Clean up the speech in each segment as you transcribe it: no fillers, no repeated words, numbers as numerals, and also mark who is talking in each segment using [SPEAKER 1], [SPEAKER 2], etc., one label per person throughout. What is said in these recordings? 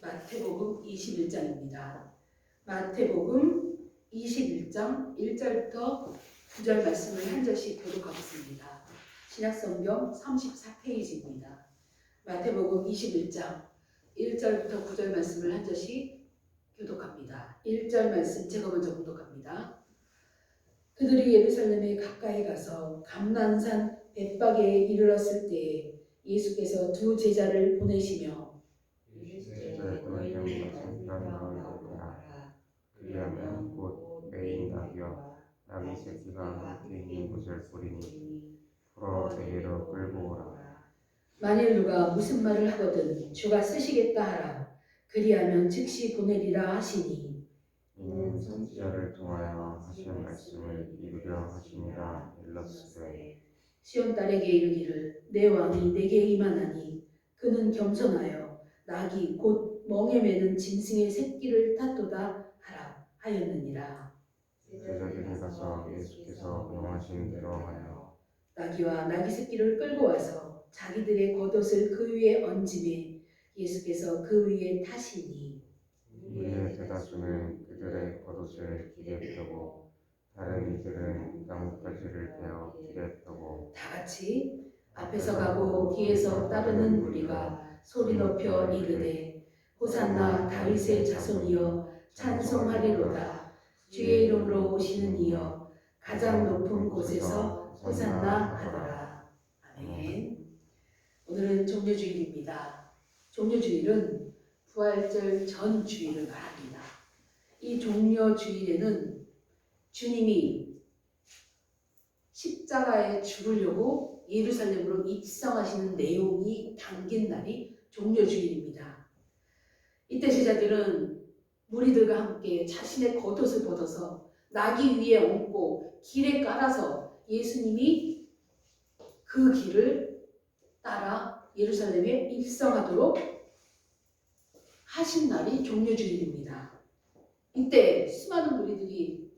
[SPEAKER 1] 마태복음 21장입니다. 마태복음 21장 1절부터 9절 말씀을 한 절씩 교독하겠습니다. 신약성경 34페이지입니다. 마태복음 21장 1절부터 9절 말씀을 한 절씩 교독합니다. 1절 말씀 제가 먼저 교독합니다. 그들이 예루살렘에 가까이 가서 감난산 벳바게에 이르렀을 때에 예수께서 두 제자를 보내시며
[SPEAKER 2] 그리하면 곧 메인 나귀와 나귀 새끼가 함께 있는 곳을 보리니 풀어 내게로 끌고 오라.
[SPEAKER 1] 만일 누가 무슨 말을 하거든 주가 쓰시겠다 하라. 그리하면 즉시 보내리라 하시니
[SPEAKER 2] 이는 선지자를 통하여 하신 말씀을 이루려 하시니라. 일렀으되
[SPEAKER 1] 시온 딸에게 이르기를 내 왕이 내게 임하나니 그는 겸손하여 나귀 곧 멍에 매는 짐승의 새끼를 탔도다 하라 하였느니라.
[SPEAKER 2] 제자들이 가서 예수께서 명하신 대로 하여
[SPEAKER 1] 나귀와 나귀 새끼를 끌고 와서 자기들의 겉옷을 그 위에 얹음에 예수께서 그 위에 타시니
[SPEAKER 2] 이에 대다수는 그들의 겉옷을 길에 펴고 다른 이들은 나뭇가지를 베어 길에 펴고
[SPEAKER 1] 다 같이 앞에서 가고 뒤에서 따르는 무리가 소리 높여 이르되 호산나 다윗의 자손이여 찬송하리로다. 주의 이름으로 오시는 이여 가장 높은 곳에서 호산나 하더라. 아멘. 오늘은 종려주일입니다. 종려주일은 부활절 전 주일을 말합니다. 이 종려주일에는 주님이 십자가에 죽으려고 예루살렘으로 입성하시는 내용이 담긴 날이 종려주일입니다. 이때 제자들은 무리들과 함께 자신의 겉옷을 벗어서 나귀 위에 얹고 길에 깔아서 예수님이 그 길을 따라 예루살렘에 입성하도록 하신 날이 종려주일입니다. 이때 수많은 무리들이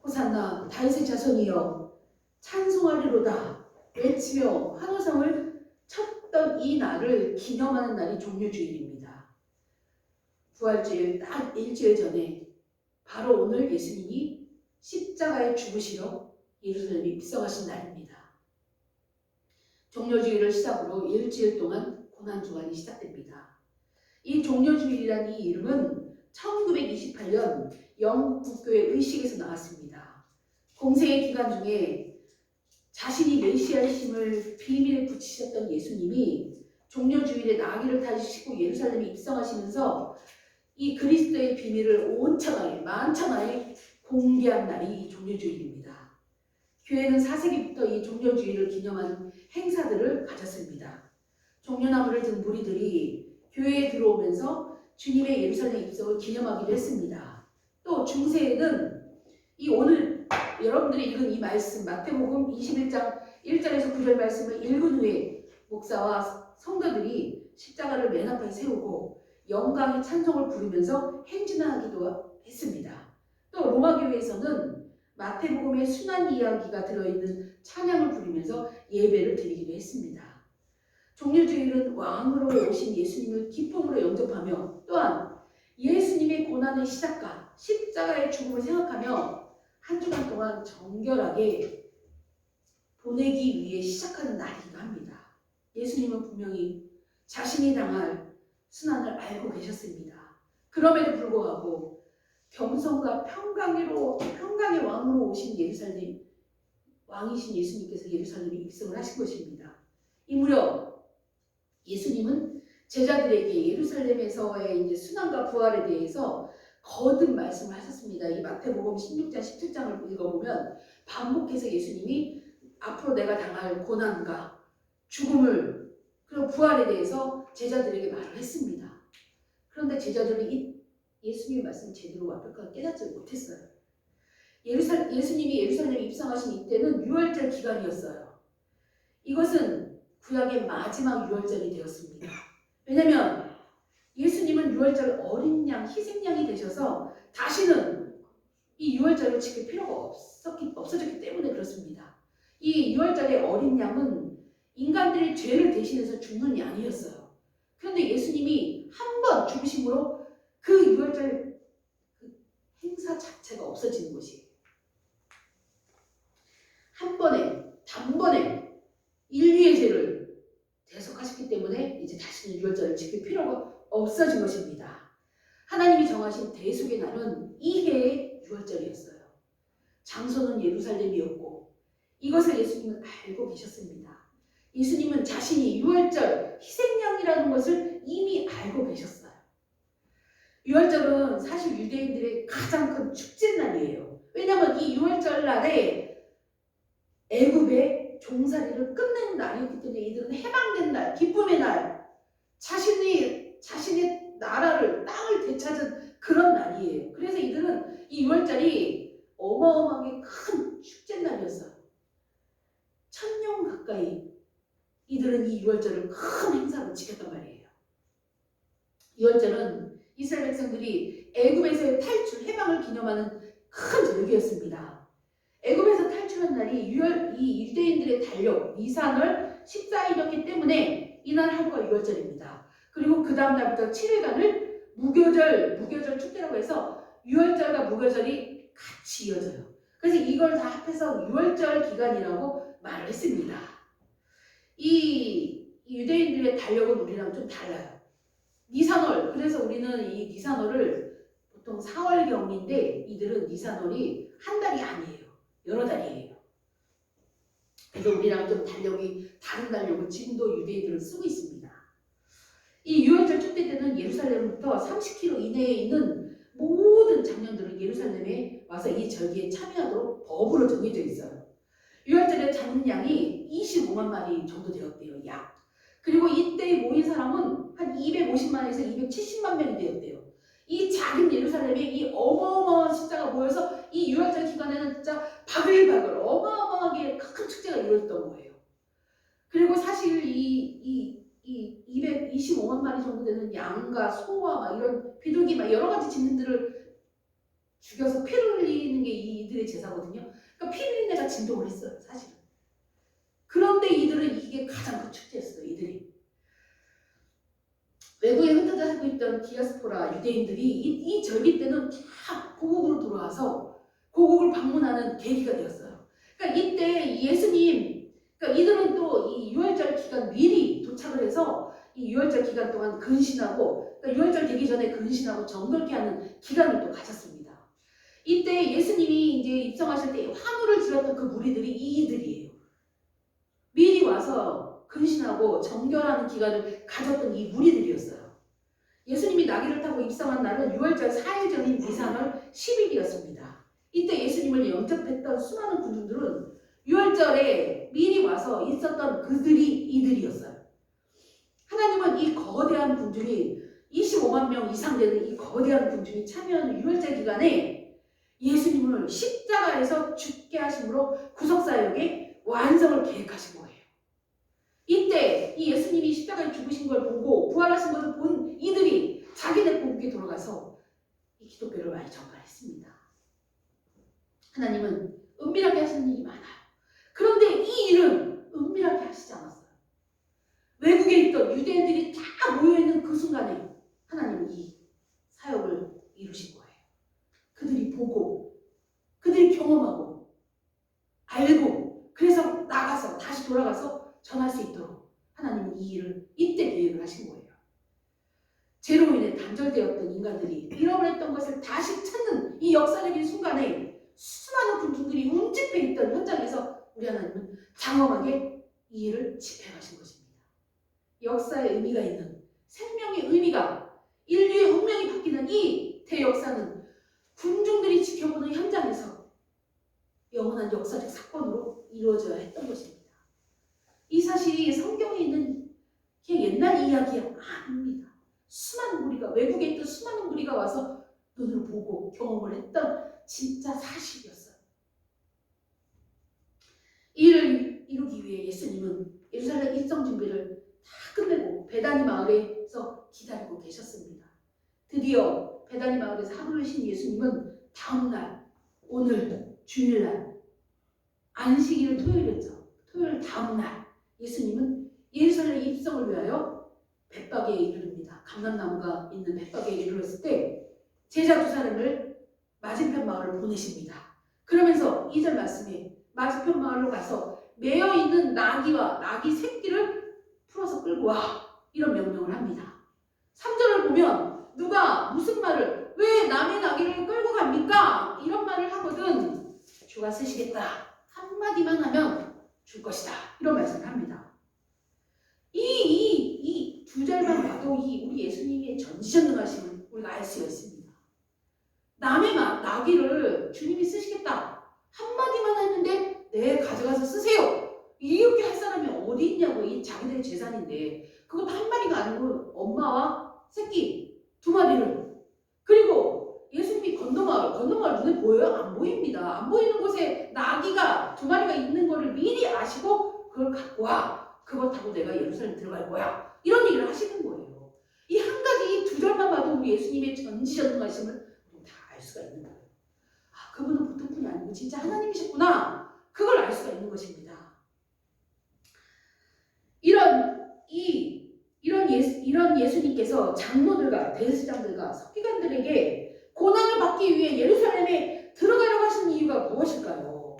[SPEAKER 1] 호산나 다윗의 자손이여 찬송하리로다 외치며 환호성을 쳤던 이 날을 기념하는 날이 종려주일입니다. 부활주일 딱 일주일 전에 바로 오늘 예수님이 십자가에 죽으시러 예루살렘에 입성하신 날입니다. 종려주일을 시작으로 일주일 동안 고난주간이 시작됩니다. 이 종려주일이라는 이 이름은 1928년 영국 국교의 의식에서 나왔습니다. 공생의 기간 중에 자신이 메시아이심을 비밀에 붙이셨던 예수님이 종려주일에 나귀를 타시고 예루살렘에 입성하시면서 이 그리스도의 비밀을 온창하게 만창하게 공개한 날이 종려주일입니다. 교회는 4세기부터 이 종려주일을 기념하는 행사들을 가졌습니다. 종려나무를 든 무리들이 교회에 들어오면서 주님의 예루살렘 입성을 기념하기도 했습니다. 또 중세에는 이 오늘 여러분들이 읽은 이 말씀 마태복음 21장 1절에서 9절 말씀을 읽은 후에 목사와 성도들이 십자가를 맨 앞에 세우고 영광의 찬송을 부르면서 행진하기도 했습니다. 또 로마교회에서는 마태복음의 순환 이야기가 들어있는 찬양을 부르면서 예배를 드리기도 했습니다. 종려주일은 왕으로 오신 예수님을 기쁨으로 영접하며 또한 예수님의 고난의 시작과 십자가의 죽음을 생각하며 한 주간 동안 정결하게 보내기 위해 시작하는 날이기도 합니다. 예수님은 분명히 자신이 당할 순환을 알고 계셨습니다. 그럼에도 불구하고 겸손과 평강의 왕으로 오신 예루살렘 왕이신 예수님께서 예루살렘에 입성을 하신 것입니다. 이 무렵 예수님은 제자들에게 예루살렘에서의 이제 순환과 부활에 대해서 거듭 말씀을 하셨습니다. 이 마태복음 16장 17장을 읽어보면 반복해서 예수님이 앞으로 내가 당할 고난과 죽음을 그리고 부활에 대해서 제자들에게 말을 했습니다. 그런데 제자들은 이 예수님의 말씀을 제대로 완벽하게 깨닫지 못했어요. 예수님이 예루살렘에 입성하신 이때는 유월절 기간이었어요. 이것은 구약의 마지막 유월절이 되었습니다. 왜냐하면 예수님은 유월절 어린 양, 희생양이 되셔서 다시는 이 유월절을 지킬 필요가 없어졌기 때문에 그렇습니다. 이 유월절의 어린 양은 인간들의 죄를 대신해서 죽는 양이었어요. 그런데 예수님이 한 번 죽으심으로 그 유월절 행사 자체가 없어지는 것이에요. 한 번에 단번에 인류의 죄를 대속하셨기 때문에 이제 다시는 유월절을 지킬 필요가 없어진 것입니다. 하나님이 정하신 대속의 날은 이 해의 유월절이었어요. 장소는 예루살렘이었고 이것을 예수님은 알고 계셨습니다. 예수님은 자신이 유월절 희생양이라는 것을 이미 알고 계셨어요. 유월절은 사실 유대인들의 가장 큰 축제 날이에요. 왜냐하면 이 유월절 날에 애굽의 종살이를 끝내는 날이었기 때문에 이들은 해방된 날, 기쁨의 날, 자신의 나라를, 땅을 되찾은 그런 날이에요. 그래서 이들은 이 유월절이 어마어마하게 큰 축제 날이었어요. 1000년 가까이 이들은 이 유월절을 큰 행사로 지켰단 말이에요. 유월절은 이스라엘 백성들이 애굽에서의 탈출, 해방을 기념하는 큰 절기였습니다. 애굽에서 탈출한 날이 이 유대인들의 달력 니산월 14일이었기 때문에 이날 하루가 유월절입니다. 그리고 그 다음 날부터 7일간을 무교절 축제라고 해서 유월절과 무교절이 같이 이어져요. 그래서 이걸 다 합해서 유월절 기간이라고 말을 했습니다. 이 유대인들의 달력은 우리랑 좀 달라요. 니산월, 그래서 우리는 이 니산월을 보통 4월경인데 이들은 니산월이 한 달이 아니에요. 여러 달이에요. 그래서 우리랑 좀 달력이 다른 달력을 지금도 유대인들은 쓰고 있습니다. 이 유월절 축제 때는 예루살렘부터 30km 이내에 있는 모든 장년들은 예루살렘에 와서 이 절기에 참여하도록 법으로 정해져 있어요. 유월절에 잡는 양이 25만 마리 정도 되었대요. 약. 그리고 이때 모인 사람은 한 250만에서 270만 명이 되었대요. 이 작은 예루살렘에 이 어마어마한 숫자가 모여서 이 유월절 기간에는 진짜 바글바글 어마어마하게 큰 축제가 이루어졌던 거예요. 그리고 사실 이 225만 마리 정도 되는 양과 소와 막 이런 비둘기 막 여러 가지 짐승들을 죽여서 피를 흘리는 게 이들의 제사거든요. 그러니까 피 흘린 데가 진동을 했어요, 사실은. 그런데 이들은 이게 가장 큰 축제였어요, 이들이. 외국에 흩어져 살고 있던 디아스포라 유대인들이 이 절기 때는 다 고국으로 돌아와서 고국을 방문하는 계기가 되었어요. 그러니까 이때 예수님, 그러니까 이들은 또 이 유월절 기간 미리 도착을 해서 이 유월절 기간 동안 근신하고, 그러니까 유월절 되기 전에 근신하고 정결케 하는 기간을 또 가졌습니다. 이때 예수님이 이제 입성하실 때 환호를 지었던 그 무리들이 이들이에요. 미리 와서 근신하고 정결하는 기간을 가졌던 이 무리들이었어요. 예수님이 나귀를 타고 입성한 날은 유월절 4일 전인 니산월 10일이었습니다. 이때 예수님을 영접했던 수많은 군중들은 유월절에 미리 와서 있었던 그들이 이들이었어요. 하나님은 이 거대한 군중이 25만 명 이상 되는 이 거대한 군중이 참여하는 유월절 기간에 예수님을 십자가에서 죽게 하심으로 구속사역의 완성을 계획하신 거예요. 이때 이 예수님이 십자가에 죽으신 걸 보고 부활하신 것을 본 이들이 자기네 고국에 돌아가서 이 기독교를 많이 전파했습니다. 하나님은 은밀하게 하시는 일이 많아요. 그런데 이 일은 은밀하게 하시지 않았어요. 외국에 있던 유대인들이 다 모여있는 그 순간에 하나님은 이 사역을 이루신 거예요. 그들이 보고, 그들이 경험하고, 알고, 그래서 나가서 다시 돌아가서 전할 수 있도록 하나님은 이 일을 이때 계획을 하신 거예요. 죄로 인해 단절되었던 인간들이 잃어버렸던 것을 다시 찾는 이 역사적인 순간에 수많은 군중들이 움집해 있던 현장에서 우리 하나님은 장엄하게 이 일을 집행하신 것입니다. 역사의 의미가 있는, 생명의 의미가, 인류의 운명이 바뀌는 이 대역사는 군중들이 지켜보는 현장에서 영원한 역사적 사건으로 이루어져야 했던 것입니다. 이 사실이 성경에 있는 그냥 옛날 이야기가 아닙니다. 수많은 무리가, 외국에 있던 수많은 무리가 와서 눈으로 보고 경험을 했던 진짜 사실이었어요. 이를 이루기 위해 예수님은 예루살렘 입성 준비를 다 끝내고 베다니 마을에서 기다리고 계셨습니다. 드디어 베다니 마을에서 하루를 쉰 예수님은 다음날, 오늘 주일날, 안식일은 토요일이었죠. 토요일 다음날 예수님은 예루살렘 입성을 위하여 벳박에 이르릅니다. 됩니다. 감람나무가 있는 벳박에 이르렀을 때 제자 두 사람을 맞은편 마을로 보내십니다. 그러면서 2절 말씀에 맞은편 마을로 가서 매어 있는 나귀와 나귀 새끼를 풀어서 끌고 와, 이런 명령을 합니다. 3절을 보면 누가 무슨 말을, 왜 남의 나귀를 끌고 갑니까? 이런 말을 하거든 주가 쓰시겠다, 한마디만 하면 줄 것이다, 이런 말씀을 합니다. 이 두 절만 봐도 우리 예수님의 전지전능하심을 우리가 알 수가 있습니다. 남의 나귀를 주님이 쓰시겠다, 한마디만 했는데 네, 가져가서 쓰세요, 이렇게 할 사람이 어디 있냐고. 이 자기들의 재산인데 그것도 한 마리가 아니고 엄마와 새끼 2마리를. 그리고 예수님이 건너마을 눈에 보여요? 안 보입니다. 안 보이는 곳에 나귀가 2마리가 있는 거를 미리 아시고 그걸 갖고 와, 그거 타고 내가 예루살렘 들어갈 거야, 이런 얘기를 하시는 거예요. 이 한 가지 이 2절만 봐도 우리 예수님의 전지전능하심을 다 알 수가 있는 거예요. 아, 그분은 보통 분이 아니고 진짜 하나님이셨구나, 그걸 알 수가 있는 것입니다. 이런 예수님께서 장로들과 대제사장들과 서기관들에게 고난을 받기 위해 예루살렘에 들어가려고 하시는 이유가 무엇일까요?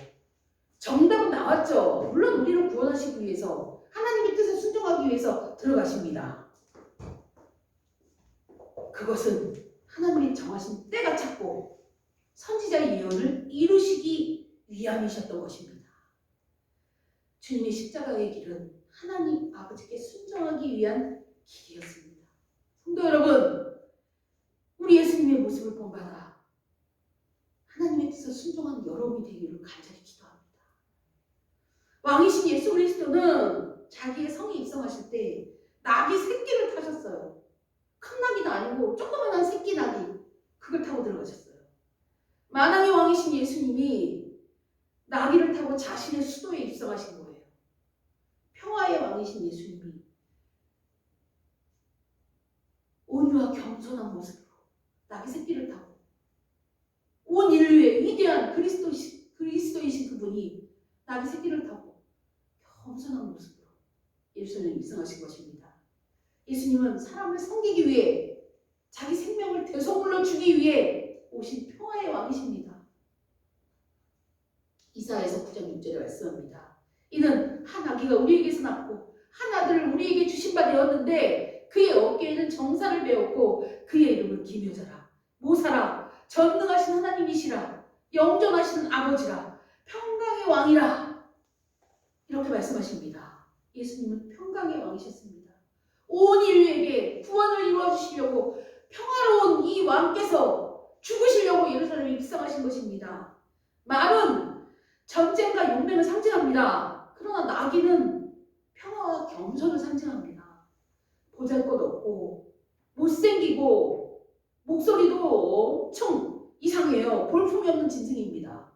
[SPEAKER 1] 정답은 나왔죠. 물론 우리를 구원하시기 위해서, 하나님의 뜻에 순종하기 위해서 들어가십니다. 그것은 하나님이 정하신 때가 찼고 선지자의 예언을 이루시기 위함이셨던 것입니다. 주님의 십자가의 길은 하나님 아버지께 순종하기 위한 길이었습니다. 성도 여러분, 우리 예수님의 모습을 본받아 하나님의 뜻을 순종하는 여러분이 되기를 간절히 기도합니다. 왕이신 예수 그리스도는 자기의 성에 입성하실 때 나귀 새끼를 타셨어요. 큰 나귀는 아니고 조그만한 새끼 나귀, 그걸 타고 들어가셨어요. 만왕의 왕이신 예수님이 나귀를 타고 자신의 수도에 입성하신 거예요. 평화의 왕이신 예수님이 온유와 겸손한 모습으로 나귀 새끼를 타고 온 인류의 위대한 그리스도이신 그분이 나귀 새끼를 타고 겸손한 모습으로 예루살렘에 입성하신 것입니다. 예수님은 사람을 섬기기 위해, 자기 생명을 대속물로 주기 위해 오신 평화의 왕이십니다. 이사야서 9장 6절에 말씀합니다. 이는 한 아기가 우리에게서 낳고 한 아들을 우리에게 주신 바 되었는데 그의 어깨에는 정사를 배웠고 그의 이름은 기묘자라, 모사라, 전능하신 하나님이시라, 영존하시는 아버지라, 평강의 왕이라, 이렇게 말씀하십니다. 예수님은 평강의 왕이셨습니다. 온 인류에게 구원을 이루어 주시려고 평화로운 이 왕께서 죽으시려고 예루살렘에 입성하신 것입니다. 말은 전쟁과 용맹을 상징합니다. 그러나 나귀는 평화와 겸손을 상징합니다. 보잘것없고 못생기고 목소리도 엄청 이상해요. 볼품이 없는 짐승입니다.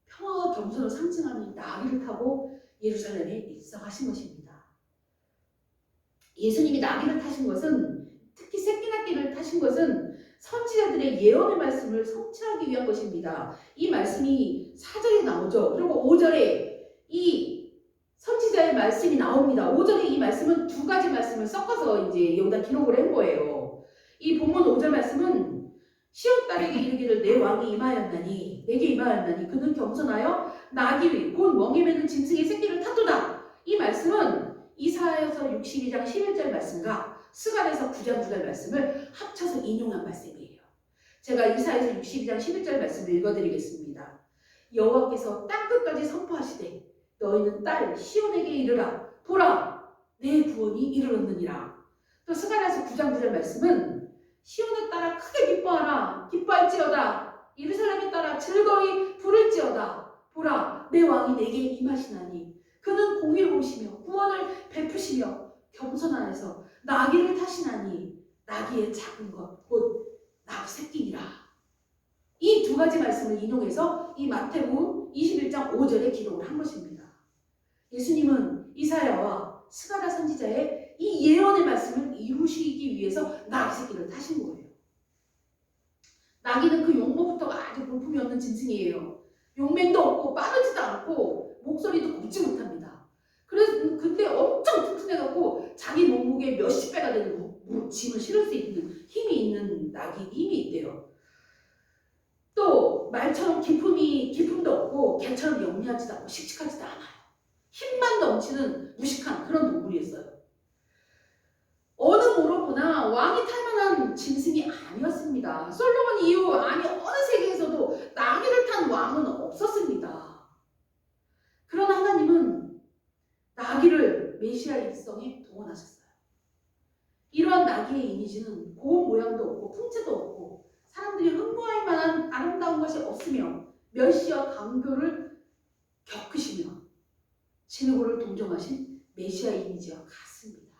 [SPEAKER 1] 평화와 겸손을 상징하는 나귀를 타고 예루살렘에 입성하신 것입니다. 예수님이 나귀를 타신 것은, 특히 새끼 나귀를 타신 것은 선지자들의 예언의 말씀을 성취하기 위한 것입니다. 이 말씀이 4절에 나오죠. 그리고 5절에 이 선지자의 말씀이 나옵니다. 5절에 이 말씀은 2가지 말씀을 섞어서 이제 여기다 기록을 한 거예요. 이 본문 5절 말씀은 시온 딸에게 이르기를 내 왕이 임하였나니, 내게 임하였나니 그는 겸손하여 나귀 위 곧 멍에 매는 짐승의 새끼를 탔도다. 이 말씀은 이사야서 62장 11절 말씀과 스가랴서 9장 9절 말씀을 합쳐서 인용한 말씀이에요. 제가 이사야서 62장 11절 말씀을 읽어드리겠습니다. 여호와께서 땅끝까지 선포하시되 너희는 딸 시온에게 이르라, 보라 내 구원이 이르렀느니라. 또 스가랴서 9장 9절 말씀은 시온을 따라 크게 기뻐하라, 기뻐할지어다. 예루살렘에 따라 즐거이 부를지어다. 보라 내 왕이 내게 임하시나니 그는 공의로우시며 구원을 베푸시며 겸손하여서 나귀를 타시나니 나귀의 작은 것 곧 나귀 새끼니라. 이 2가지 말씀을 인용해서 이 마태복음 21장 5절에 기록을 한 것입니다. 예수님은 이사야와 스가랴 선지자의 이 예언의 말씀을 이루시기 위해서 나귀 새끼를 타신 거예요. 나귀는 그 용모부터가 아주 볼품이 없는 짐승이에요. 용맹도 없고 빠르지도 않고 목소리도 곱지 못합니다. 그래서 그때 엄청 튼튼해갖고 자기 몸무게 몇십 배가 되는 짐을 실을 수 있는 힘이 있는 낙이 힘이 있대요. 또 말처럼 기품도 없고 개처럼 영리하지도 않고 씩씩하지도 않아요. 힘만 넘치는 무식한 그런 동물이었어요. 어느 모로 보나 왕이 탈 만한 짐승이 아니었습니다. 솔로몬 이후 아니 어느 세계에서도 나귀를 탄 왕은 없었습니다. 그러나 하나님은 나귀를 메시아의 일성에 동원하셨어요. 이러한 나귀의 이미지는 고운 모양도 없고 풍채도 없고 사람들이 흠모할 만한 아름다운 것이 없으며 멸시와 강교를 겪으시며 진고를 동정하신 메시아의 이미지와 같습니다.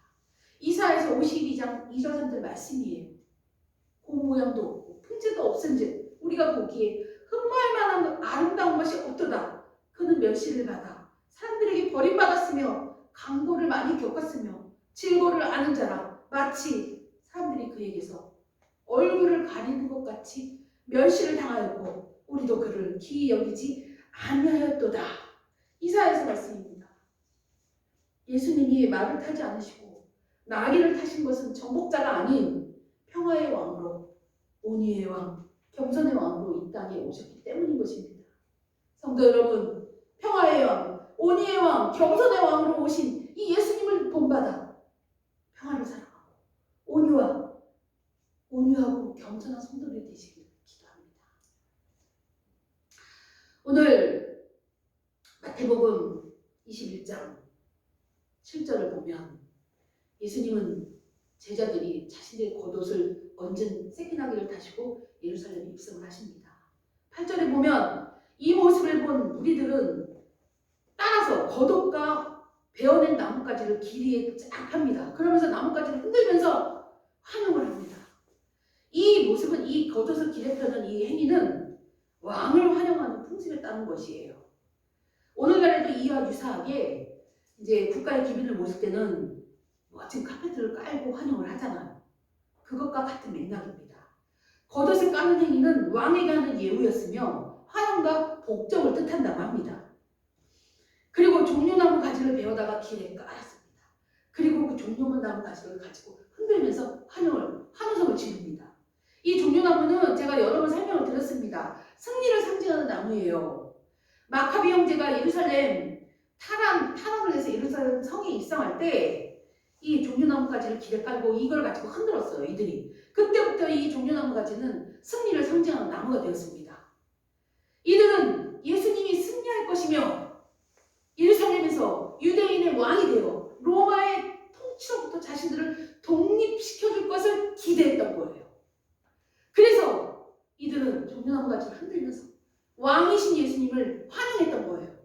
[SPEAKER 1] 이사야서 52장 2절 3절 말씀이에요. 고운 모양도 없고 풍채도 없은즉 우리가 보기에 흠모할 만한 아름다운 것이 없도다. 그는 멸시를 받아 사람들에게 버림받았으며 강고를 많이 겪었으며 질고를 아는 자라 마치 사람들이 그에게서 얼굴을 가리는 것 같이 멸시를 당하였고 우리도 그를 기이 여기지 아니하였도다. 이사야서 말씀입니다. 예수님이 말을 타지 않으시고 나귀를 타신 것은 정복자가 아닌 평화의 왕으로 온유의 왕, 겸손의 왕으로 이 땅에 오셨기 때문인 것입니다. 성도 여러분, 평화의 왕, 온유의 왕, 겸손의 왕으로 오신 이 예수님을 본받아 평화를 사랑하고 온유하고 겸손한 성도들이 되시길 기도합니다. 오늘 마태복음 21장 7절을 보면 예수님은 제자들이 자신들의 겉옷을 얹은 새끼나귀를 타시고 예루살렘에 입성을 하십니다. 8절에 보면 이 모습을 본 무리들은 따라서 겉옷과 베어낸 나뭇가지를 길 위에 쫙 펴니다. 그러면서 나뭇가지를 흔들면서 환영을 합니다. 이 모습은 이 겉옷을 길에 펴는 이 행위는 왕을 환영하는 풍습에 따른 것이에요. 오늘날에도 이와 유사하게 이제 국가의 기빈을 모실 때는 멋진 카페트를 깔고 환영을 하잖아요. 그것과 같은 맥락입니다. 겉옷을 까는 행위는 왕에게 하는 예우였으며 환영과 복종을 뜻한다고 합니다. 그리고 종려나무 가지를 베어다가 길에 깔았습니다. 그리고 그 종려나무 가지를 가지고 흔들면서 환호성을 지릅니다. 이 종려나무는 제가 여러 번 설명을 드렸습니다. 승리를 상징하는 나무예요. 마카비 형제가 예루살렘 탈환을 해서 예루살렘 성에 입성할 때 이 종려나무 가지를 길에 깔고 이걸 가지고 흔들었어요. 이들이. 그때부터 이 종려나무 가지는 승리를 상징하는 나무가 되었습니다. 이들은 예수님이 승리할 것이며 예루살렘에서 유대인의 왕이 되어 로마의 통치로부터 자신들을 독립시켜줄 것을 기대했던 거예요. 그래서 이들은 종려나무 가지를 흔들면서 왕이신 예수님을 환영했던 거예요.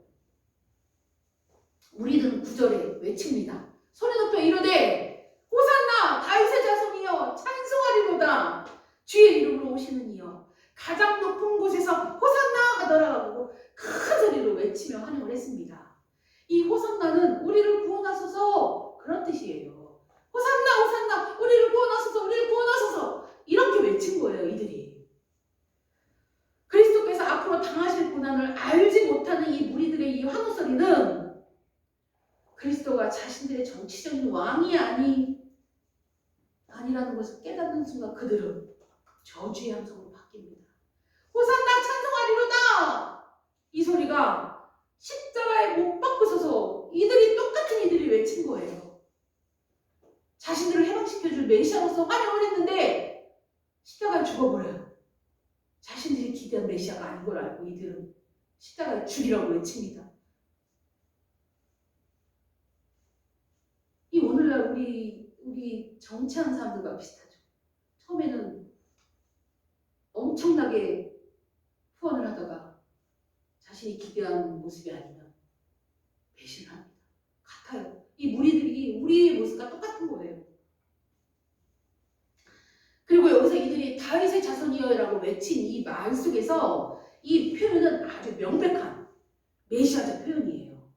[SPEAKER 1] 우리들은 9절에 외칩니다. 소리 높여 이르되 호산나 다윗의 자손이여 찬송하리로다. 주의 이름으로 오시는 이여 가장 높은 곳에서 호산나 하더라고 큰 소리로 외치며 환영을 했습니다. 이 호산나는 우리를 구원하소서 그런 뜻이에요. 호산나 호산나 우리를 구원하소서 우리를 구원하소서 이렇게 외친 거예요. 이들이. 그리스도께서 앞으로 당하실 고난을 알지 못하는 이 무리들의 이 환호 소리는 그리스도가 자신들의 정치적인 왕이 아니라는 것을 깨닫는 순간 그들은 저주의 함성으로 바뀝니다. 호산나 찬송하리로다. 이 소리가 십자가에 못 박히셔서 이들이 외친 거예요. 자신들을 해방시켜줄 메시아로서 환영을 했는데 십자가에 죽어버려요. 자신들이 기대한 메시아가 아닌 걸 알고 이들은 십자가에 죽이라고 외칩니다. 이 오늘날 우리 정치하는 사람들과 비슷하죠. 처음에는 엄청나게 후원을 하다가 자신이 기대한 모습이 아니면 배신을 합니다. 같아요. 이 무리들이 우리의 모습과 똑같은 거예요. 그리고 여기서 이들이 다윗의 자손이여라고 외친 이 말 속에서 이 표현은 아주 명백한 메시아적 표현이에요.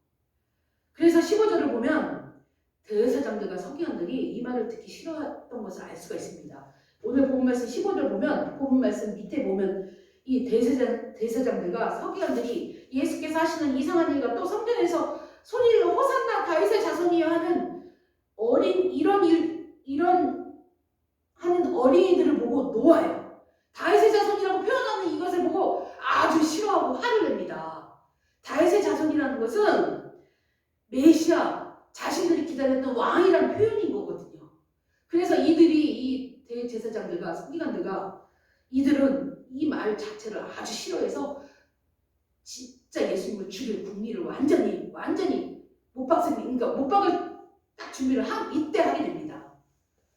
[SPEAKER 1] 그래서 15절을 보면 대제사장들과 서기관들이 이 말을 듣기 싫어했던 것을 알 수가 있습니다. 오늘 본문 말씀 15절 보면 본문 말씀 밑에 보면 이 대제사장들과 서기관들이 예수께서 하시는 이상한 일과 또 성전에서 소리를 호산나 다윗의 자손이여 하는 이런 하는 어린이들을 보고 놓아요. 다윗의 자손이라고 표현하는 이것을 보고 아주 싫어하고 화를 냅니다. 다윗의 자손이라는 것은 메시아, 자신들이 기다렸던 왕이라는 표현인 거거든요. 그래서 이 대제사장들과 서기관들과 이들은 이 말 자체를 아주 싫어해서 진짜 예수님을 죽일 궁리를 완전히 못 박을 딱 준비를 이때 하게 됩니다.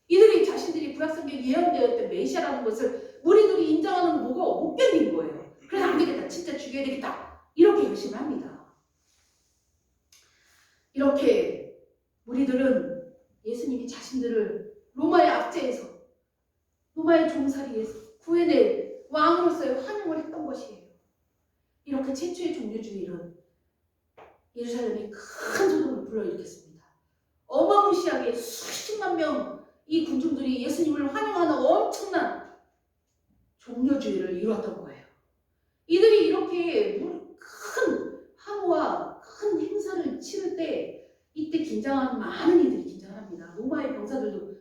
[SPEAKER 1] 이들이 자신들이 구약성경에 예언되었던 메시아라는 것을 무리들이 인정하는 걸 보고 못 견딘 거예요. 그래서 안 되겠다, 진짜 죽여야 되겠다, 이렇게 결심을 합니다. 이렇게 무리들은 예수님이 자신들을 로마의 압제에서, 로마의 종살이에서 구해낼 왕으로서의 환영을 했던 것이에요. 이렇게 최초의 종려주일은 예루살렘에 큰 소동을 불러일으켰습니다. 어마무시하게 수십만 명 이 군중들이 예수님을 환영하는 엄청난 종려주일을 이루었던 거예요. 이들이 이렇게 큰 환호와 큰 행사를 치를 때 이때 긴장한 많은 이들이 긴장합니다. 로마의 병사들도,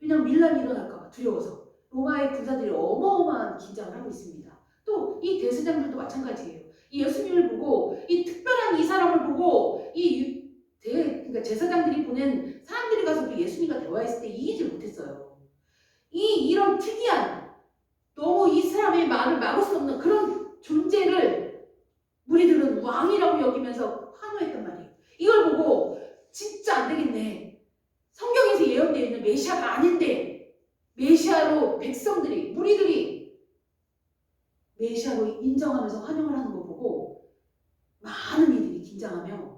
[SPEAKER 1] 왜냐하면 밀란이 일어날까 봐 두려워서 로마의 군사들이 어마어마한 긴장을 하고 있습니다. 또 이 대제사장들도 마찬가지예요. 이 예수님을 보고, 이 특별한 이 사람을 보고 그러니까 제사장들이 보낸 사람들이 가서도 예수님과 대화했을 때 이기지 못했어요. 이런 특이한, 너무 이 사람의 말을 막을 수 없는 그런 존재를 무리들은 왕이라고 여기면서 환호했단 말이에요. 이걸 보고 진짜 안 되겠네, 성경에서 예언되어 있는 메시아가 아닌데 메시아로 백성들이, 무리들이 메시아로 인정하면서 환영을 하는 거 보고 많은 이들이 긴장하며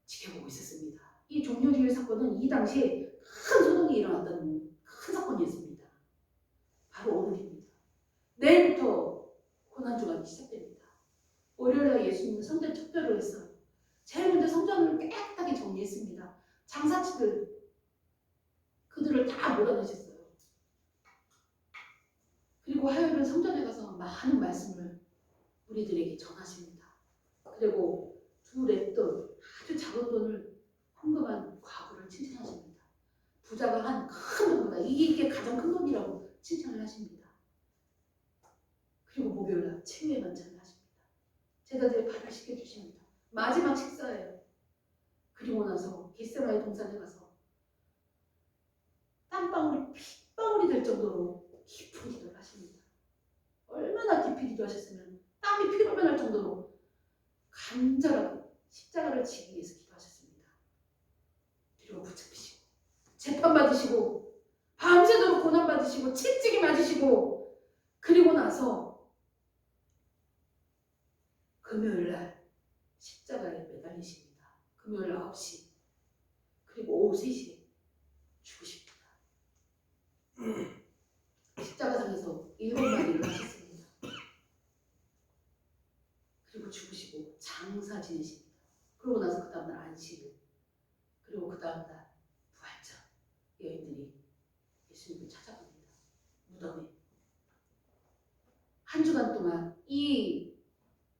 [SPEAKER 1] 지켜보고 있었습니다. 이 종려주일 사건은 이 당시에 큰 소동이 일어났던 큰 사건이었습니다. 바로 오늘입니다. 내일부터 고난주간이 시작됩니다. 월요일에 예수님은 성전 척결을 했어요. 제일 먼저 성전을 깨끗하게 정리했습니다. 장사치들, 그들을 다 몰아내셨어요. 그리고 화요일은 성전에 가서 많은 말씀을 우리들에게 전하십니다. 그리고 두 랩돈, 아주 작은 돈을 헌금한 과부를 칭찬하십니다. 부자가 한 큰 돈보다 이게 가장 큰 돈이라고 칭찬을 하십니다. 그리고 목요일날 최후의 만찬을 하십니다. 제자들이 밥을 시켜주십니다. 마지막 식사예요. 그리고 나서 겟세마네 동산에 가서 땀방울이 핏방울이 될 정도로 깊은 기도를 하십니다. 얼마나 깊이 기도하셨으면 땀이 피로면 할 정도로 간절하게 십자가를 지기 위해서 기도하셨습니다. 그리고 붙잡히시고 재판받으시고 밤새도록 고난받으시고 채찍이 맞으시고, 그리고 나서 금요일날 십자가에 매달리십니다. 금요일 9시, 그리고 오후 3시에 죽으십니다. 십자가상에서 7마디를 하셨습니다. 그리고 죽으시고 장사 지내십니다. 그러고 나서 그 다음날 안식일, 그리고 그 다음날 부활절, 여인들이 예수님을 찾아갑니다. 무덤에. 한 주간 동안, 이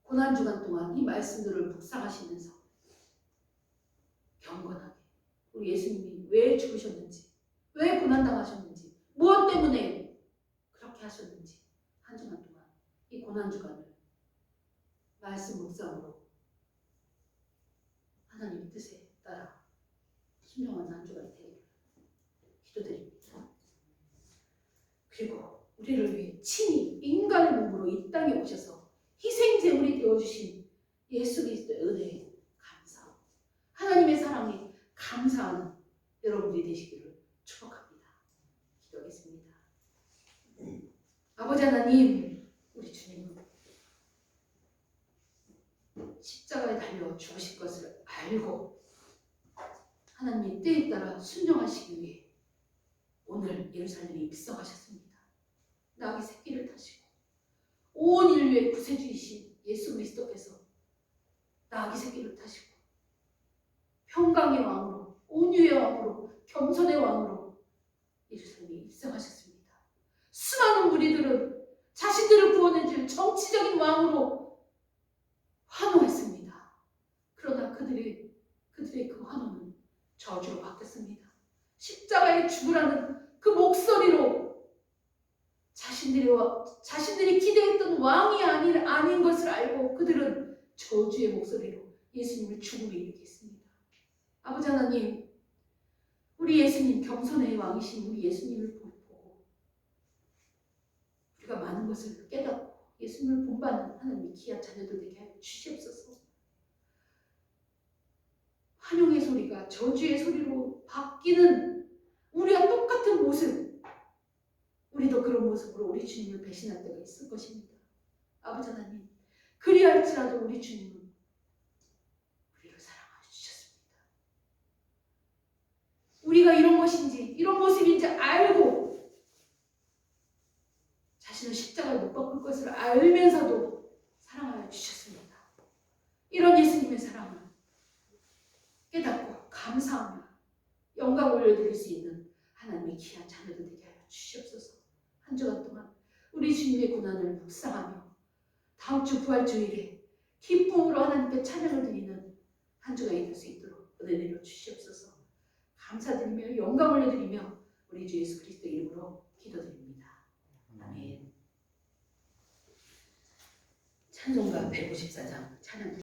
[SPEAKER 1] 고난주간 동안 이 말씀들을 묵상하시면서 경건하게 우리 예수님이 왜 죽으셨는지, 왜 고난당하셨는지, 무엇 때문에 그렇게 하셨는지 한 주간 동안 이 고난주간을 말씀 묵상으로 하나님의 뜻에 따라 순종하는 한 주간이 되기를 기도드립니다. 그리고 우리를 위해 친히 인간의 몸으로 이 땅에 오셔서 희생제물이 되어주신 예수 그리스도의 은혜에 감사하고 하나님의 사랑에 감사하는 여러분들이 되시기를 축복합니다. 기도하겠습니다. 아버지 하나님, 우리 주님은 십자가에 달려 죽으실 것을 알고 하나님의 때에 따라 순종하시기 위해 오늘 예루살렘에 입성하셨습니다. 나귀 새끼를 타시고 온 인류의 구세주이신 예수 그리스도께서 나귀 새끼를 타시고 평강의 왕으로, 온유의 왕으로, 겸손의 왕으로 예루살렘에 입성하셨습니다. 수많은 무리들은 자신들을 구원해줄 정치적인 왕으로 환호했습니다. 그러나 그들의 십자가에 죽으라는 그 목소리로 자신들이 기대했던 왕이 아닌 것을 알고 그들은 저주의 목소리로 예수님을 죽음에 이르게 했습니다. 아버지 하나님, 우리 예수님, 겸손의 왕이신 우리 예수님을 보고 우리가 많은 것을 깨닫고 예수님을 본받는 하나님의 귀한 자녀들 되게 하여 주시옵소서. 환영의 소리가 저주의 소리로 바뀌는 우리와 똑같은 모습, 우리도 그런 모습으로 우리 주님을 배신할 때가 있을 것입니다. 아버지 하나님, 그리할지라도 우리 주님은 우리를 사랑하여 주셨습니다. 우리가 이런 것인지 이런 모습인지 알고 자신을 십자가에 못 박을 것을 알면서도 사랑하여 주셨습니다. 이런 예수님의 사랑을 깨닫고 감사하며 영광 올려드릴 수 있는 하나님의 귀한 자녀들 되게 하여 주시옵소서. 한 주간 동안 우리 주님의 고난을 묵상하며 다음 주 부활주일에 기쁨으로 하나님께 찬양을 드리는 한 주가 될 수 있도록 은혜 내려 주시옵소서. 감사드리며 영광 올려드리며 우리 주 예수 그리스도의 이름으로 기도드립니다. 아멘. 찬송가 154장 찬양